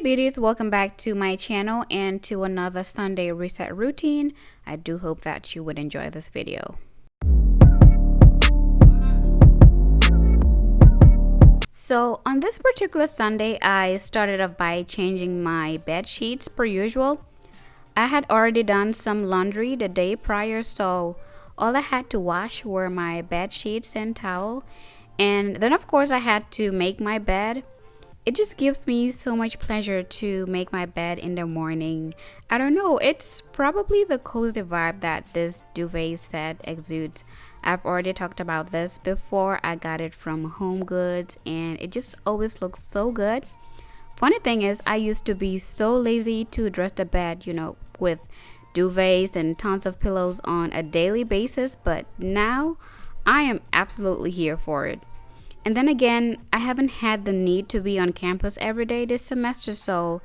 beauties, welcome back to my channel and to another Sunday reset routine. I do hope that you would enjoy this video. So on this particular Sunday, I started off by changing my bed sheets per usual. I had already done some laundry the day prior, so all I had to wash were my bed sheets and towel. And then of course I had to make my bed. It just gives me so much pleasure to make my bed in the morning. I don't know, it's probably the cozy vibe that this duvet set exudes. I've already talked about this before. I got it from Home Goods and it just always looks so good. Funny thing is, I used to be so lazy to dress the bed, with duvets and tons of pillows on a daily basis, but now I am absolutely here for it. And then again, I haven't had the need to be on campus every day this semester, so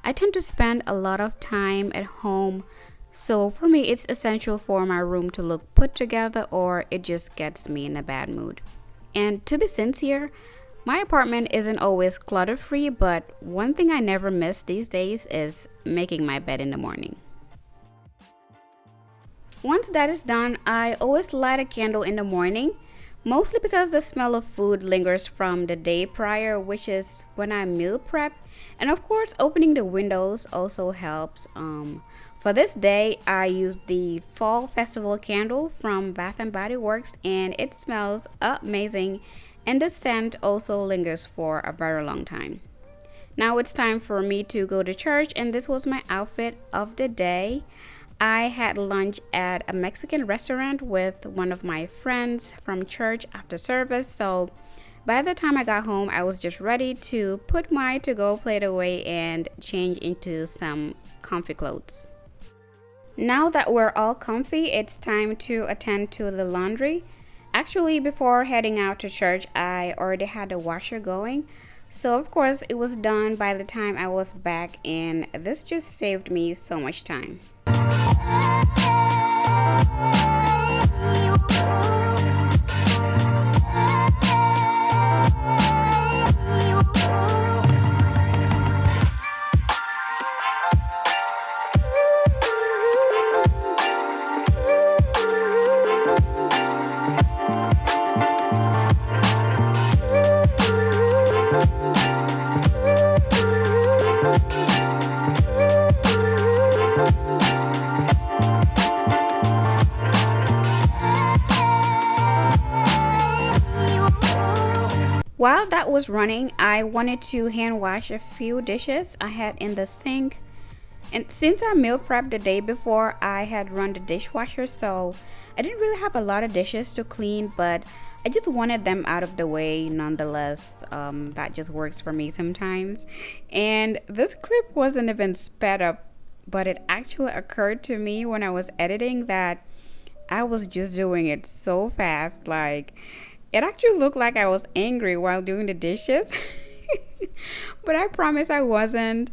I tend to spend a lot of time at home. So for me, it's essential for my room to look put together or it just gets me in a bad mood. And to be sincere, my apartment isn't always clutter-free, but one thing I never miss these days is making my bed in the morning. Once that is done, I always light a candle in the morning. Mostly because the smell of food lingers from the day prior, which is when I meal prep. And of course, opening the windows also helps. For this day, I used the Fall Festival candle from Bath & Body Works and it smells amazing. And the scent also lingers for a very long time. Now it's time for me to go to church and this was my outfit of the day. I had lunch at a Mexican restaurant with one of my friends from church after service. So by the time I got home, I was just ready to put my to-go plate away and change into some comfy clothes. Now that we're all comfy, it's time to attend to the laundry. Actually, before heading out to church, I already had the washer going. So of course, it was done by the time I was back and this just saved me so much time. While that was running, I wanted to hand wash a few dishes I had in the sink. And since I meal prepped the day before, I had run the dishwasher, so I didn't really have a lot of dishes to clean, but I just wanted them out of the way nonetheless. That just works for me sometimes. And this clip wasn't even sped up, but it actually occurred to me when I was editing that I was just doing it so fast, it actually looked like I was angry while doing the dishes, but I promise I wasn't.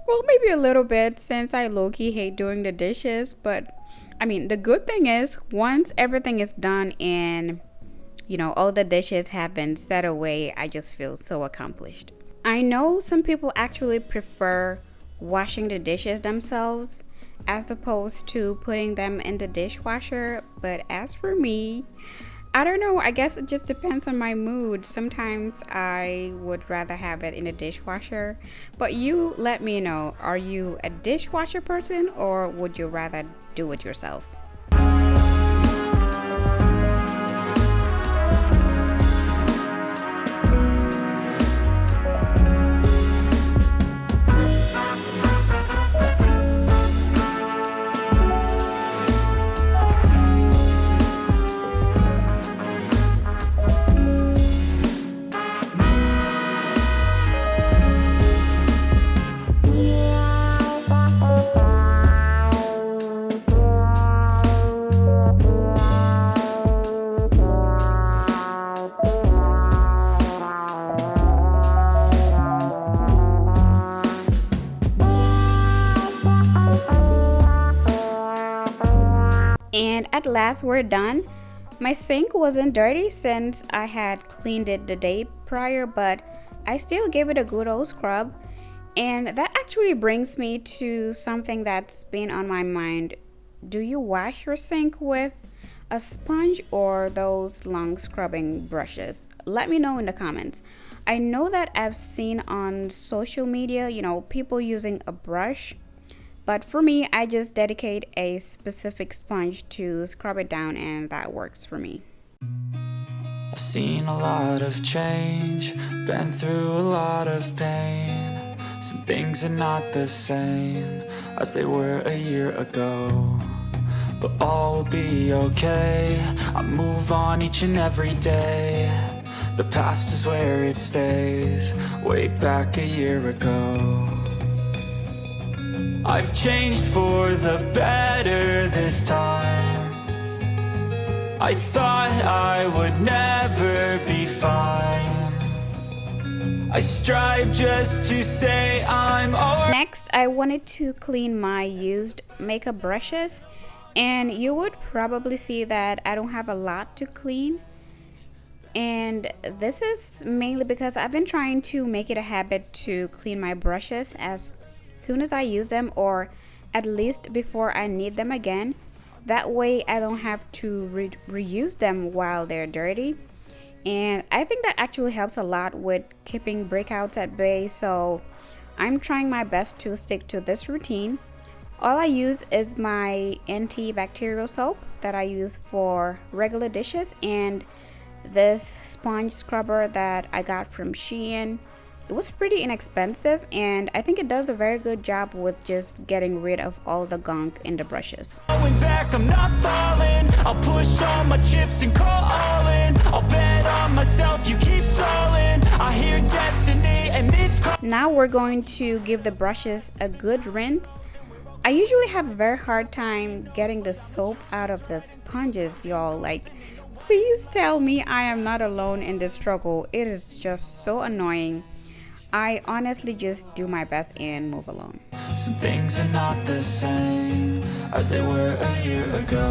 Well, maybe a little bit since I low-key hate doing the dishes, but I mean, the good thing is once everything is done and, all the dishes have been set away, I just feel so accomplished. I know some people actually prefer washing the dishes themselves as opposed to putting them in the dishwasher, but as for me, I don't know, I guess it just depends on my mood. Sometimes I would rather have it in a dishwasher, but you let me know, are you a dishwasher person or would you rather do it yourself? And at last we're done. My sink wasn't dirty since I had cleaned it the day prior, but I still gave it a good old scrub. And that actually brings me to something that's been on my mind. Do you wash your sink with a sponge or those long scrubbing brushes? Let me know in the comments. I know that I've seen on social media, people using a brush, but for me, I just dedicate a specific sponge to scrub it down, and that works for me. I've seen a lot of change, been through a lot of pain. Some things are not the same as they were a year ago, but all will be okay. I move on each and every day. The past is where it stays, way back a year ago. I've changed for the better this time. I thought I would never be fine. I strive just to say I'm alright. Next, I wanted to clean my used makeup brushes, and you would probably see that I don't have a lot to clean. And this is mainly because I've been trying to make it a habit to clean my brushes as soon as I use them, or at least before I need them again. That way I don't have to reuse them while they're dirty. And I think that actually helps a lot with keeping breakouts at bay. So I'm trying my best to stick to this routine. All I use is my antibacterial soap that I use for regular dishes, and this sponge scrubber that I got from Shein. It was pretty inexpensive, and I think it does a very good job with just getting rid of all the gunk in the brushes. Going back, I'm not falling. I'll push all my chips and call all in. I'll bet on myself, you keep stalling. I hear destiny and it's Now we're going to give the brushes a good rinse. I usually have a very hard time getting the soap out of the sponges, y'all. Like, please tell me I am not alone in this struggle. It is just so annoying. I honestly just do my best and move along. Some things are not the same as they were a year ago,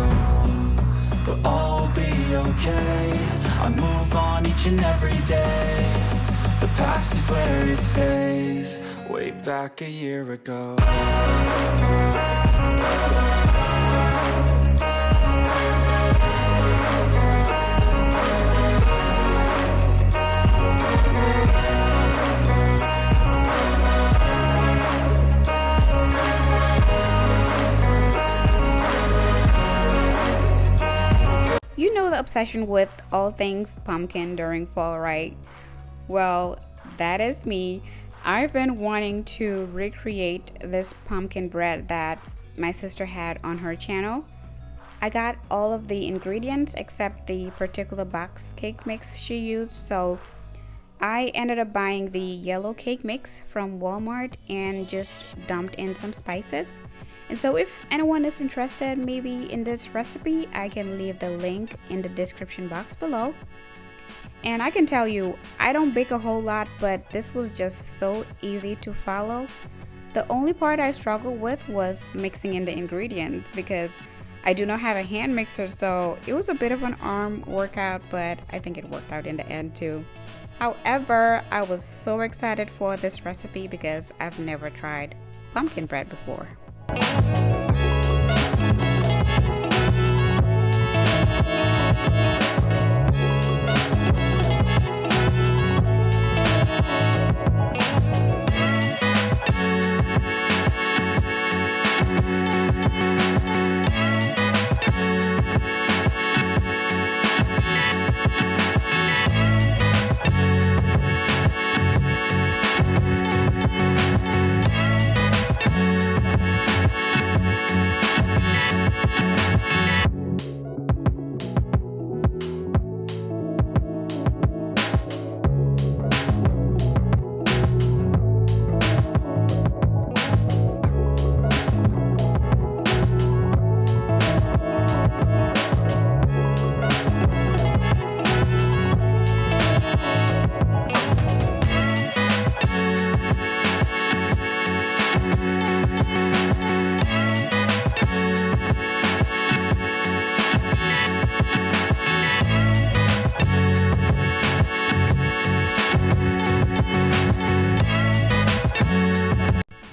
but all will be okay. I move on each and every day. The past is where it stays, way back a year ago. You know the obsession with all things pumpkin during fall, right? Well, that is me. I've been wanting to recreate this pumpkin bread that my sister had on her channel. I got all of the ingredients except the particular box cake mix she used, so I ended up buying the yellow cake mix from Walmart and just dumped in some spices. And so if anyone is interested maybe in this recipe, I can leave the link in the description box below. And I can tell you, I don't bake a whole lot, but this was just so easy to follow. The only part I struggled with was mixing in the ingredients because I do not have a hand mixer, so it was a bit of an arm workout, but I think it worked out in the end too. However, I was so excited for this recipe because I've never tried pumpkin bread before.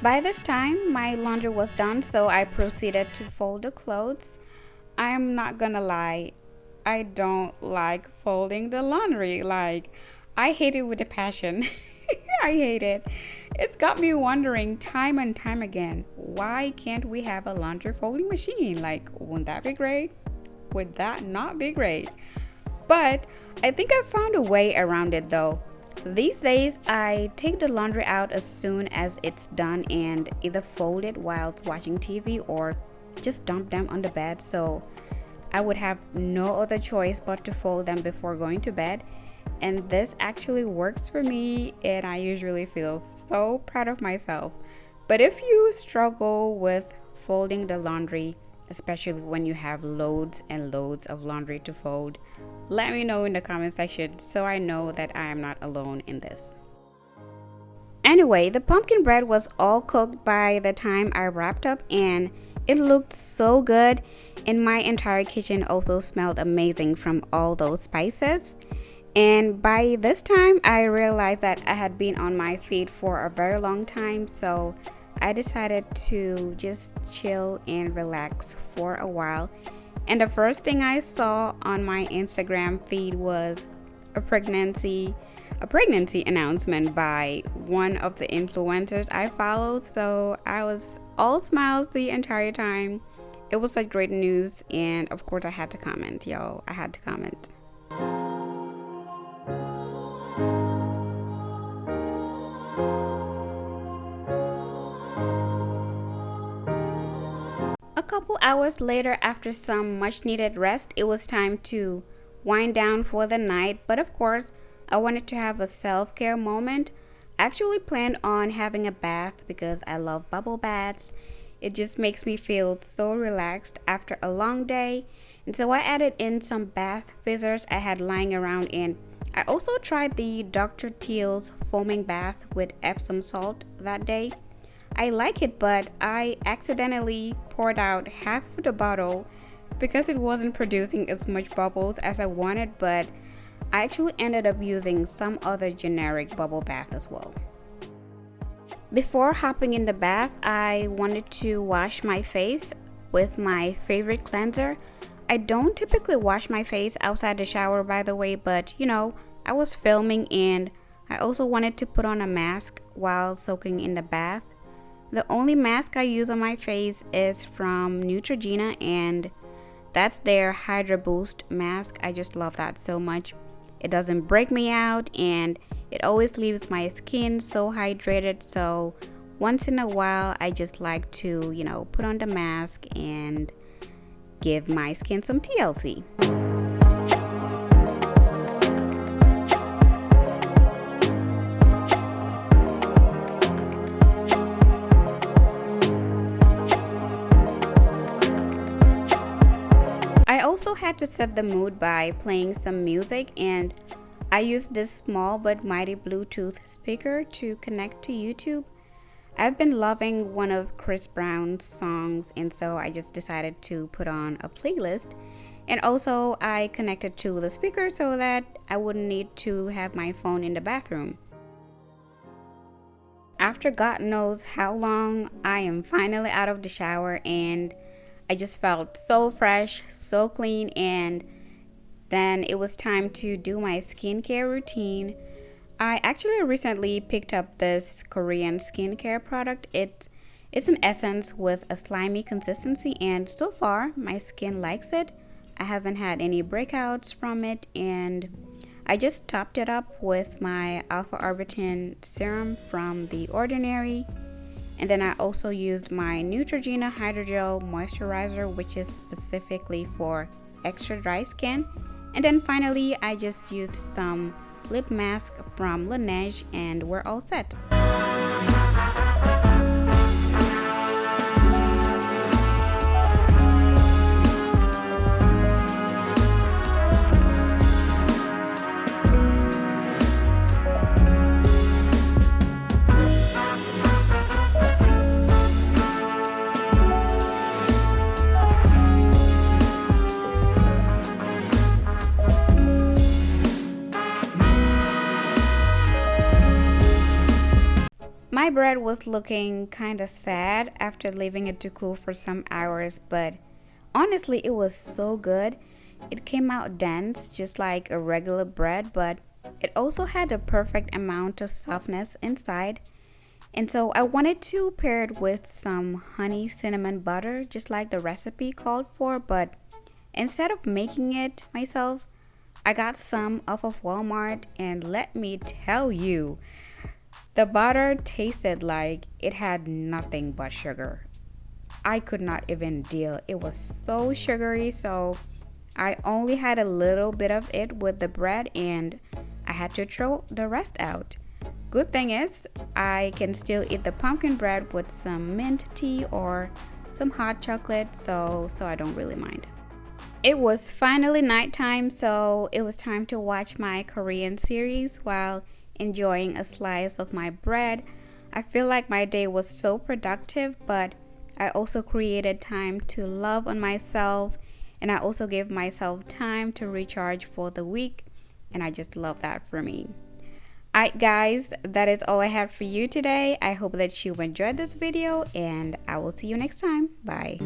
By this time, my laundry was done, so I proceeded to fold the clothes. I'm not gonna lie, I don't like folding the laundry. Like, I hate it with a passion. I hate it. It's got me wondering time and time again, why can't we have a laundry folding machine? Like, wouldn't that be great? Would that not be great? But I think I found a way around it though. These days, I take the laundry out as soon as it's done and either fold it while watching TV or just dump them on the bed, so I would have no other choice but to fold them before going to bed. And this actually works for me, and I usually feel so proud of myself. But if you struggle with folding the laundry, especially when you have loads and loads of laundry to fold, let me know in the comment section so I know that I am not alone in this. Anyway, the pumpkin bread was all cooked by the time I wrapped up, and it looked so good, and my entire kitchen also smelled amazing from all those spices. And by this time, I realized that I had been on my feet for a very long time, so I decided to just chill and relax for a while. And the first thing I saw on my Instagram feed was a pregnancy announcement by one of the influencers I follow. So I was all smiles the entire time. It was such great news, and of course I had to comment, yo. I had to comment. A couple hours later, after some much needed rest, it was time to wind down for the night. But of course, I wanted to have a self-care moment. I actually planned on having a bath because I love bubble baths. It just makes me feel so relaxed after a long day. And so I added in some bath fizzers I had lying around, and I also tried the Dr. Teal's foaming bath with Epsom salt that day. I like it, but I accidentally poured out half of the bottle because it wasn't producing as much bubbles as I wanted, but I actually ended up using some other generic bubble bath as well. Before hopping in the bath, I wanted to wash my face with my favorite cleanser. I don't typically wash my face outside the shower, by the way, but I was filming and I also wanted to put on a mask while soaking in the bath. The only mask I use on my face is from Neutrogena, and that's their Hydra Boost mask. I just love that so much. It doesn't break me out, and it always leaves my skin so hydrated. So once in a while, I just like to, put on the mask and give my skin some TLC. I also had to set the mood by playing some music, and I used this small but mighty Bluetooth speaker to connect to YouTube. I've been loving one of Chris Brown's songs, and so I just decided to put on a playlist. And also I connected to the speaker so that I wouldn't need to have my phone in the bathroom. After God knows how long, I am finally out of the shower, and I just felt so fresh, so clean, and then it was time to do my skincare routine. I actually recently picked up this Korean skincare product. It's an essence with a slimy consistency, and so far my skin likes it. I haven't had any breakouts from it, and I just topped it up with my alpha arbutin serum from The Ordinary. And then I also used my Neutrogena Hydrogel Moisturizer, which is specifically for extra dry skin. And then finally, I just used some lip mask from Laneige, and we're all set. bread was looking kind of sad after leaving it to cool for some hours, but honestly, it was so good. It came out dense, just like a regular bread, but it also had the perfect amount of softness inside. And so I wanted to pair it with some honey cinnamon butter, just like the recipe called for, but instead of making it myself, I got some off of Walmart, and let me tell you, the butter tasted like it had nothing but sugar. I could not even deal. It was so sugary, so I only had a little bit of it with the bread and I had to throw the rest out. Good thing is, I can still eat the pumpkin bread with some mint tea or some hot chocolate, so I don't really mind. It was finally nighttime, so it was time to watch my Korean series while enjoying a slice of my bread. I feel like my day was so productive, but I also created time to love on myself, and I also gave myself time to recharge for the week, and I just love that for me. Alright guys, that is all I have for you today. I hope that you enjoyed this video, and I will see you next time. Bye.